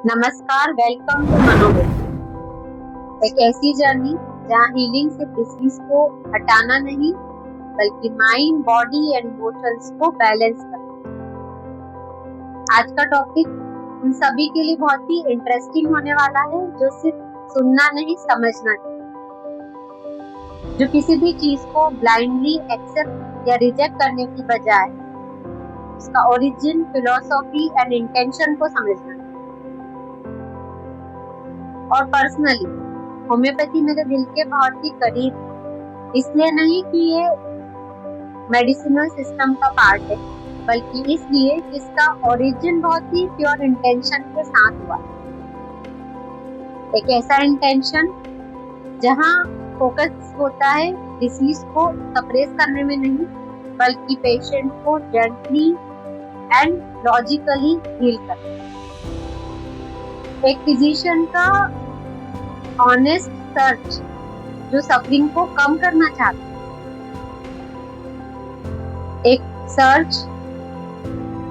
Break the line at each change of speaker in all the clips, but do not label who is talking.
नमस्कार, welcome to मनोबल, एक ऐसी जर्नी जहाँ हीलिंग सिर्फ डिसीज को हटाना नहीं बल्कि माइंड, बॉडी एंड इमोशंस को बैलेंस करना। आज का टॉपिक उन सभी के लिए बहुत ही इंटरेस्टिंग होने वाला है जो सिर्फ सुनना नहीं समझना चाहिए, जो किसी भी चीज को ब्लाइंडली एक्सेप्ट या रिजेक्ट करने की बजाय उसका ओरिजिन, फिलोसॉफी एंड इंटेंशन को समझना। और पर्सनली होम्योपैथी मेरे दिल के बहुत ही करीब है, इसलिए नहीं कि ये मेडिसिनल सिस्टम का पार्ट है, बल्कि इसलिए कि इसका ओरिजिन बहुत ही प्योर इंटेंशन के साथ हुआ। एक ऐसा इंटेंशन जहां फोकस होता है डिसीज को सप्रेस करने में नहीं, बल्कि पेशेंट को जेंटली एंड लॉजिकली हील करना। एक फिजिशियन का ऑनेस्ट सर्च जो सफरिंग को कम करना चाहता है, एक search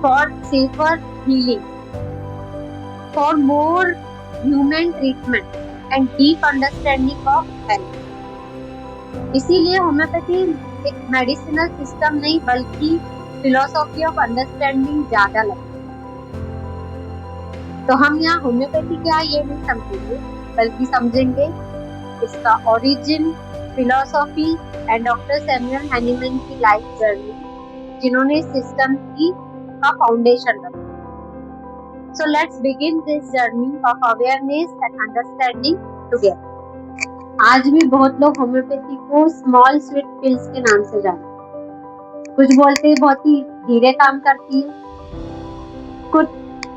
for safer healing, for more human treatment and deep understanding of health. इसीलिए होम्योपैथी एक मेडिसिनल सिस्टम नहीं बल्कि फिलोसॉफी ऑफ अंडरस्टैंडिंग ज्यादा लगता है। तो हम यहाँ होम्योपैथी क्या ये नहीं समझेंगे, बल्कि समझेंगे इसका origin, philosophy and doctor Samuel Hahnemann की लाइफ जर्नी, जिन्होंने इस सिस्टम की का फाउंडेशन रखा। So let's begin this journey of awareness and understanding together. आज भी बहुत लोग होम्योपैथी को स्मॉल स्वीट पिल्स के नाम से जानते हैं। कुछ बोलते हैं बहुत ही धीरे काम करती है, कुछ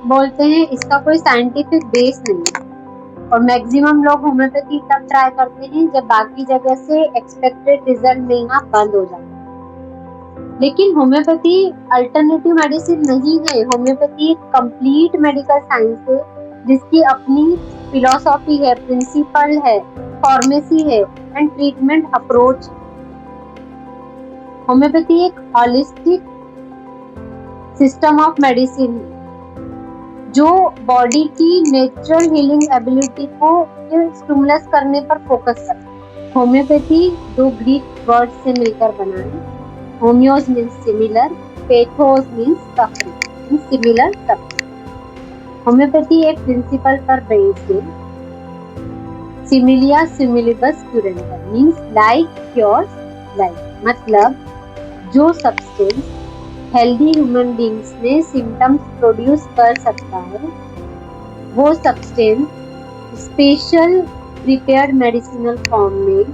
बोलते हैं इसका कोई साइंटिफिक बेस नहीं है, और मैक्सिमम लोग होम्योपैथी तब ट्राई करते हैं जब बाकी जगह से एक्सपेक्टेड रिजल्ट मिलना बंद हो जाता है। लेकिन होम्योपैथी अल्टरनेटिव मेडिसिन नहीं है। होम्योपैथी एक कंप्लीट मेडिकल साइंस है जिसकी अपनी फिलोसॉफी है, प्रिंसिपल है, फार्मेसी है एंड ट्रीटमेंट अप्रोच। होम्योपैथी एक हॉलिस्टिक सिस्टम ऑफ मेडिसिन जो बॉडी की नेचुरल हीलिंग एबिलिटी को स्टिमुलस करने पर फोकस करता है। होम्योपैथी दो ग्रीक वर्ड से मिलकर बना है। Homoios means similar, pathos means suffering, similar suffering. Homeopathy एक प्रिंसिपल पर बेस्ड है। Similia similibus curentur means like cures like, मतलब जो सब्सटेंस हेल्दी ह्यूमन बींग्स में सिम्टम्स प्रोड्यूस कर सकता है, वो substance special prepared medicinal form में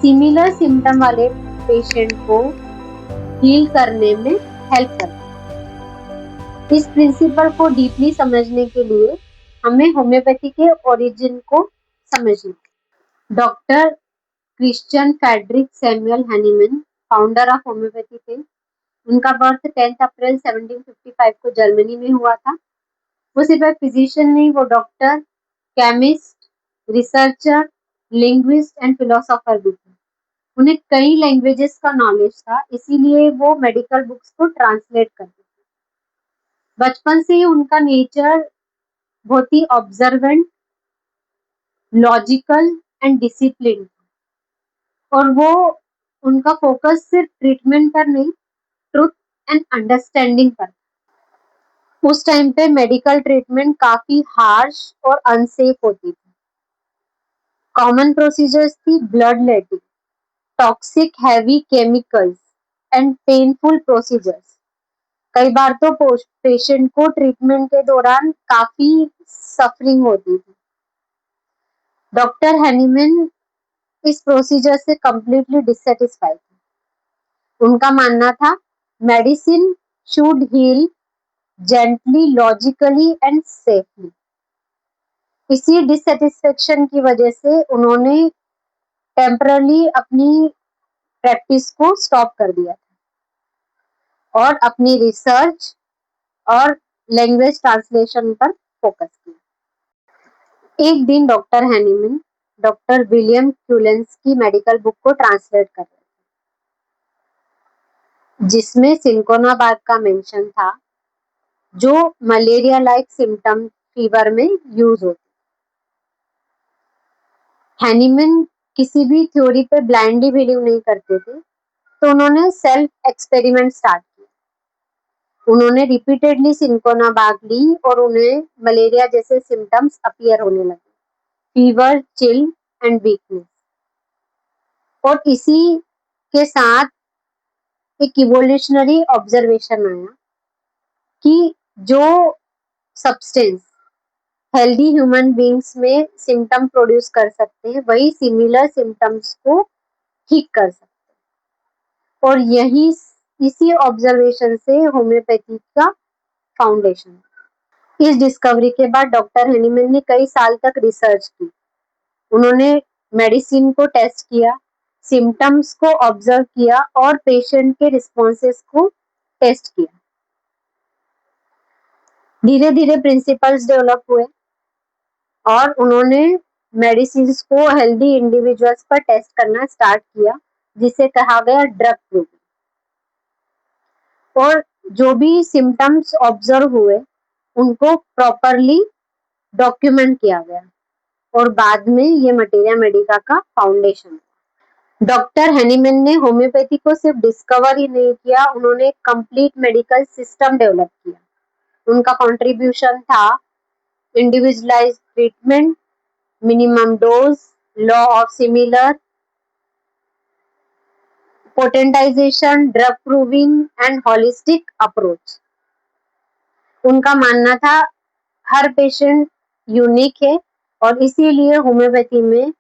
सिमिलर सिम्टम वाले पेशेंट को हील करने में हेल्प करता है। इस प्रिंसिपल को डीपली समझने के लिए हमें होम्योपैथी के ओरिजिन को समझना। Doctor Christian Friedrich Samuel Hahnemann founder of homeopathy थे। उनका बर्थ 10 अप्रैल 1755 को जर्मनी में हुआ था। वो सिर्फ एक फिजिशियन नहीं, वो doctor, chemist, researcher, linguist and philosopher भी थे। उन्हें कई लैंग्वेजेस का नॉलेज था, इसीलिए वो मेडिकल बुक्स को ट्रांसलेट करते थे। बचपन से ही उनका नेचर बहुत ही ऑब्जर्वेंट, लॉजिकल एंड डिसिप्लिन, और वो उनका फोकस सिर्फ ट्रीटमेंट पर नहीं, ट्रुथ एंड अंडरस्टैंडिंग पर। उस टाइम पे मेडिकल ट्रीटमेंट काफी हार्श और अनसेफ होती थी। कॉमन प्रोसीजर्स थी blood letting, toxic heavy chemicals and painful procedures. कई बार तो पेशेंट को ट्रीटमेंट के दौरान काफी सफरिंग होती थी। डॉक्टर हैनीमैन इस प्रोसीजर से कंप्लीटली डिससेटिस्फाइड थे। उनका मानना था medicine should heal gently, logically and safely. इसी डिससेटिस्फेक्शन की वजह से उन्होंने टेम्परली अपनी प्रैक्टिस को स्टॉप कर दिया था और अपनी रिसर्च और लैंग्वेज ट्रांसलेशन पर फोकस किया। एक दिन डॉक्टर हैनीमैन डॉक्टर विलियम क्यूलेंस की मेडिकल बुक को ट्रांसलेट कर रहे थे, जिसमें सिंकोना बाग का मेंशन था, जो मलेरिया लाइक सिम्टम फीवर में यूज होती। हैनीमैन किसी भी थ्योरी पे ब्लाइंडली बिलीव नहीं करते थे, तो उन्होंने सेल्फ एक्सपेरिमेंट स्टार्ट किया। उन्होंने रिपीटेडली सिंकोना बाग ली और उन्हें मलेरिया जैसे सिम्टम्स अपीयर होने लगे, फीवर, चिल एंड वीकनेस। और इसी के साथ एक इवोल्यूशनरी ऑब्जर्वेशन आया कि जो सब्सटेंस हेल्दी ह्यूमन बींग्स में सिम्टम प्रोड्यूस कर सकते हैं, वही सिमिलर सिम्टम्स को ठीक कर सकते हैं। और यही इसी ऑब्जर्वेशन से होम्योपैथी का फाउंडेशन। इस डिस्कवरी के बाद डॉक्टर हैनीमैन ने कई साल तक रिसर्च की। उन्होंने मेडिसिन को टेस्ट किया, सिम्टम्स को ऑब्जर्व किया और पेशेंट के रिस्पॉन्सेस को टेस्ट किया। धीरे धीरे प्रिंसिपल्स डेवलप हुए और उन्होंने मेडिसिन को हेल्दी इंडिविजुअल्स पर टेस्ट करना स्टार्ट किया, जिसे कहा गया ड्रग प्रूविंग। और जो भी सिम्टम्स ऑब्जर्व हुए उनको प्रॉपरली डॉक्यूमेंट किया गया और बाद में ये मटेरिया मेडिका का फाउंडेशन। डॉक्टर हैनीमैन ने होम्योपैथी को सिर्फ डिस्कवर ही नहीं किया, उन्होंने कंप्लीट मेडिकल सिस्टम डेवलप किया। उनका कंट्रीब्यूशन था individualised treatment, minimum dose, law of similar, potentisation, drug proving and holistic approach. उनका मानना था हर पेशेंट यूनिक है और इसीलिए होम्योपैथी में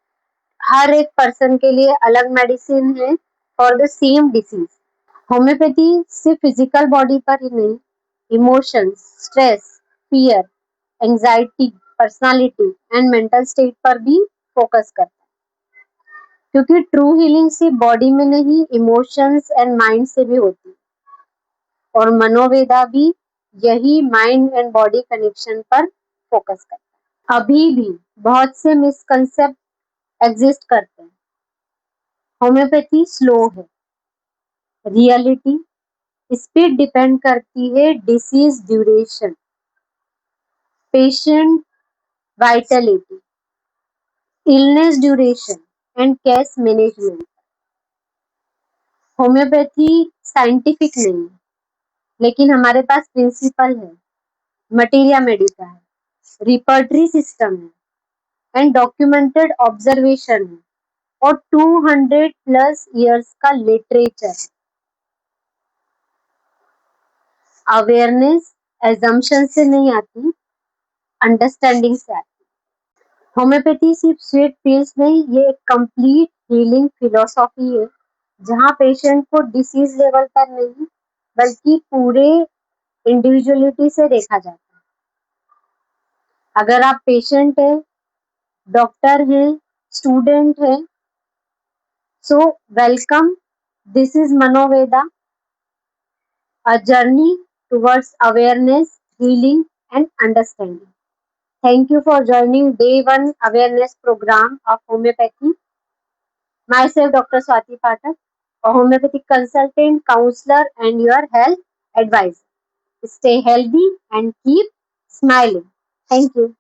हर एक पर्सन के लिए अलग मेडिसिन है for the same disease. Homeopathy सिर्फ फिजिकल बॉडी पर ही नहीं, emotions, stress, fear, anxiety, personality and mental state पर भी फोकस करता है, क्योंकि ट्रू हीलिंग सिर्फ बॉडी में नहीं, इमोशंस एंड माइंड से भी होती है। और मनोवेदा भी यही माइंड एंड बॉडी कनेक्शन पर फोकस करता है। अभी भी बहुत से मिसकंसेप्ट एग्जिस्ट करते हैं। होम्योपैथी स्लो है, रियलिटी स्पीड डिपेंड करती है disease duration, patient Vitality, illness duration and case management. Homeopathy scientific नहीं है, लेकिन हमारे पास प्रिंसिपल है, मटेरिया मेडिका है, रिपर्टरी सिस्टम है एंड डॉक्यूमेंटेड ऑब्जर्वेशन है और 200 प्लस इयर्स का लिटरेचर है। अवेयरनेस एजम्पशन से नहीं आती, अंडरस्टैंडिंग से आती। होम्योपैथी सिर्फ स्वीट पिल्स नहीं, ये एक कंप्लीट हीलिंग फिलोसॉफी है, जहाँ पेशेंट को डिसीज लेवल पर नहीं बल्कि पूरे इंडिविजुअलिटी से देखा जाता है। अगर आप पेशेंट हैं, डॉक्टर हैं, स्टूडेंट हैं, so welcome, this is Manoveda, a journey towards awareness, healing, and understanding. Thank you for joining Day 1 Awareness Program of Homeopathy. Myself, Dr. Swati Pathak, a homeopathic consultant, counselor, and your health advisor. Stay healthy and keep smiling. Thank you.